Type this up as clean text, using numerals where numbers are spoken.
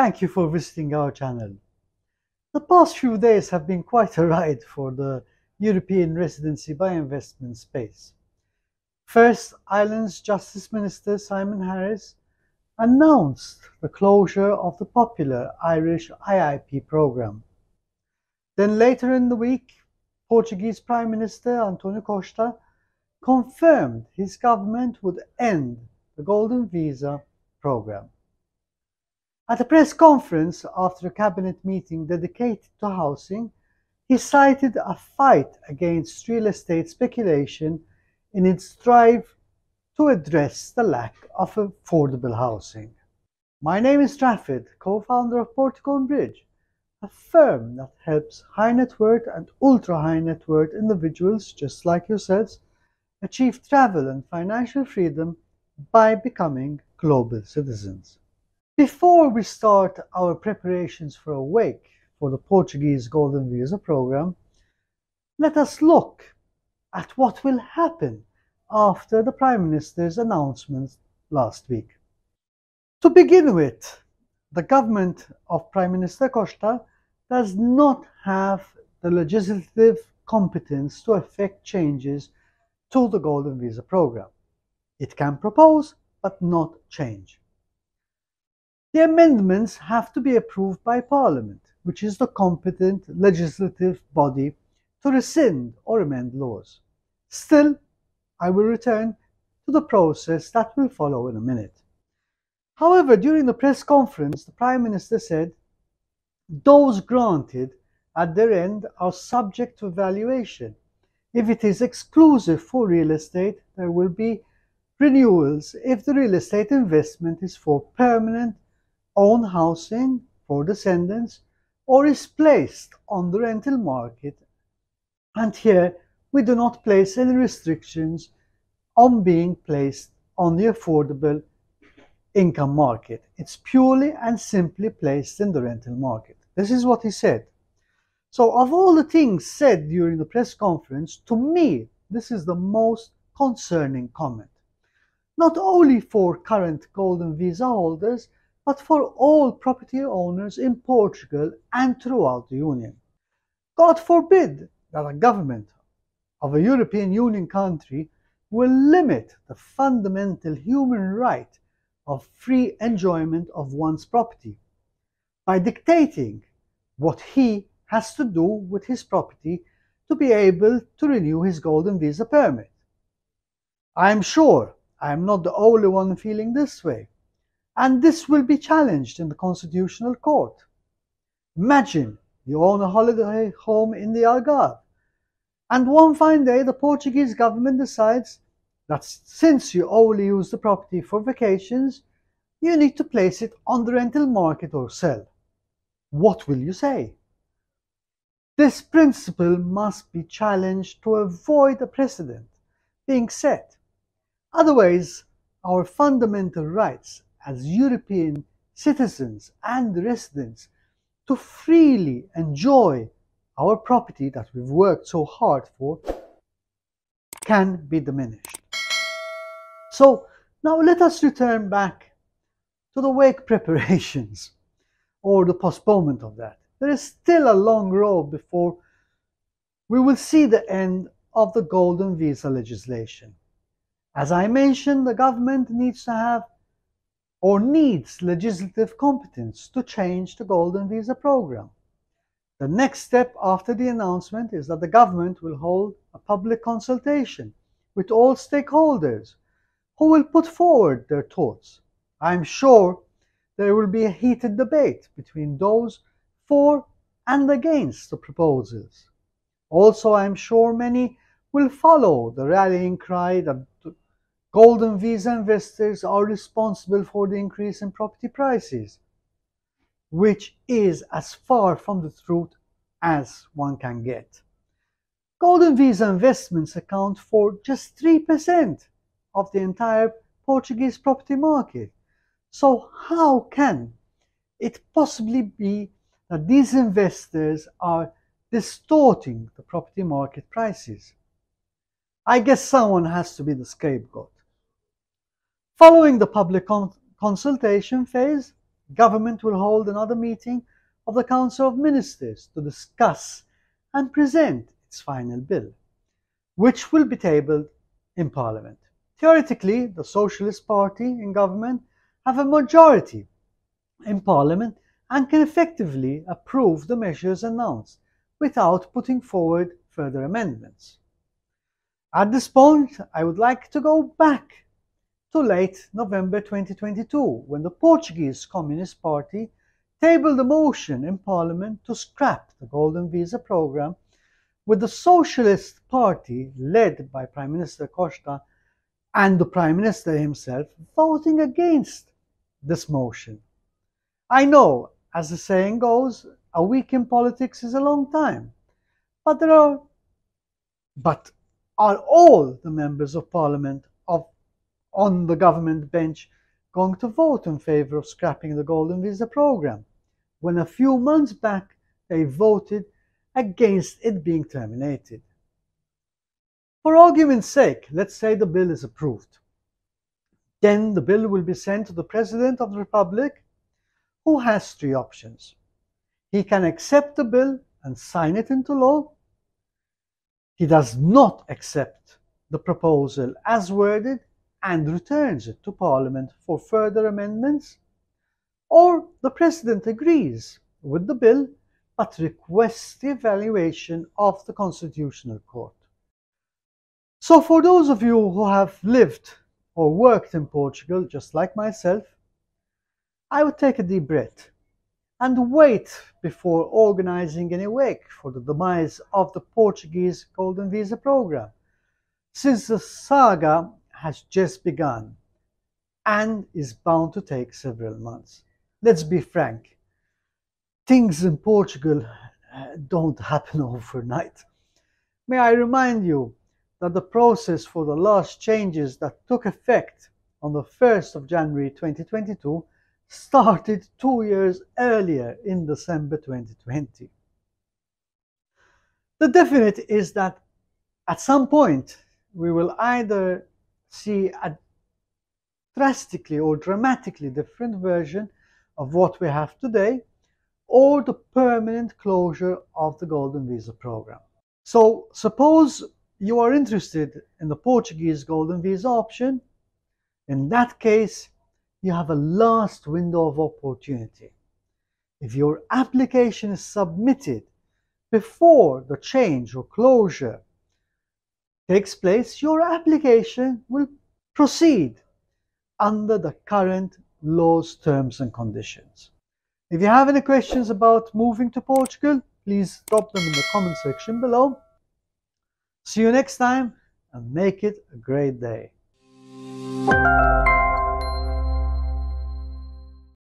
Thank you for visiting our channel. The past few days have been quite a ride for the European residency by investment space. First, Ireland's Justice Minister Simon Harris announced the closure of the popular Irish IIP program. Then later in the week, Portuguese Prime Minister Costa confirmed his government would end the Golden Visa Program. At a press conference after a cabinet meeting dedicated to housing, he cited a fight against real estate speculation in its drive to address the lack of affordable housing. My name is Trafford, co-founder of Portico Bridge, a firm that helps high net worth and ultra high net worth individuals just like yourselves achieve travel and financial freedom by becoming global citizens. Before we start our preparations for a wake for the Portuguese Golden Visa Program, let us look at what will happen after the Prime Minister's announcement last week. To begin with, the government of Prime Minister Costa does not have the legislative competence to effect changes to the Golden Visa Program. It can propose, but not change. The amendments have to be approved by Parliament, which is the competent legislative body to rescind or amend laws. Still, I will return to the process that will follow in a minute. However, during the press conference, the Prime Minister said those granted at their end are subject to evaluation. If it is exclusive for real estate, there will be renewals if the real estate investment is for permanent own housing for descendants or is placed on the rental market, and here we do not place any restrictions on being placed on the affordable income market. It's purely and simply placed in the rental market. This is what he said. So of all the things said during the press conference, to me this is the most concerning comment, not only for current Golden Visa holders but for all property owners in Portugal and throughout the Union. God forbid that a government of a European Union country will limit the fundamental human right of free enjoyment of one's property by dictating what he has to do with his property to be able to renew his Golden Visa permit. I am sure I am not the only one feeling this way. And this will be challenged in the Constitutional Court. Imagine you own a holiday home in the Algarve, and one fine day the Portuguese government decides that since you only use the property for vacations, you need to place it on the rental market or sell. What will you say? This principle must be challenged to avoid a precedent being set. Otherwise, our fundamental rights as European citizens and residents to freely enjoy our property that we've worked so hard for can be diminished. So now let us return back to the wake preparations or the postponement of that. There is still a long road before we will see the end of the Golden Visa legislation. As I mentioned, the government needs legislative competence to change the Golden Visa Program. The next step after the announcement is that the government will hold a public consultation with all stakeholders who will put forward their thoughts. I am sure there will be a heated debate between those for and against the proposals. Also, I am sure many will follow the rallying cry that Golden Visa investors are responsible for the increase in property prices, which is as far from the truth as one can get. Golden Visa investments account for just 3% of the entire Portuguese property market. So how can it possibly be that these investors are distorting the property market prices? I guess someone has to be the scapegoat. Following the public consultation phase, government will hold another meeting of the Council of Ministers to discuss and present its final bill, which will be tabled in Parliament. Theoretically, the Socialist Party in government have a majority in Parliament and can effectively approve the measures announced without putting forward further amendments. At this point, I would like to go back to late November 2022, when the Portuguese Communist Party tabled a motion in Parliament to scrap the Golden Visa Program, with the Socialist Party, led by Prime Minister Costa and the Prime Minister himself, voting against this motion. I know, as the saying goes, a week in politics is a long time, but are all the members of Parliament on the government bench going to vote in favour of scrapping the Golden Visa Program, when a few months back they voted against it being terminated? For argument's sake, let's say the bill is approved. Then the bill will be sent to the President of the Republic, who has three options. He can accept the bill and sign it into law. He does not accept the proposal as worded and returns it to Parliament for further amendments, or the President agrees with the bill but requests the evaluation of the Constitutional Court. So for those of you who have lived or worked in Portugal, just like myself, I would take a deep breath and wait before organizing any wake for the demise of the Portuguese Golden Visa Program, since the saga has just begun and is bound to take several months. Let's be frank, things in Portugal don't happen overnight. May I remind you that the process for the last changes that took effect on the 1st of January 2022 started 2 years earlier, in December 2020. The definite is that at some point we will either see a drastically or dramatically different version of what we have today, or the permanent closure of the Golden Visa Program. So suppose you are interested in the Portuguese Golden Visa option. In that case, you have a last window of opportunity. If your application is submitted before the change or closure takes place, your application will proceed under the current law's terms and conditions. If you have any questions about moving to Portugal, please drop them in the comment section below. See you next time, and make it a great day.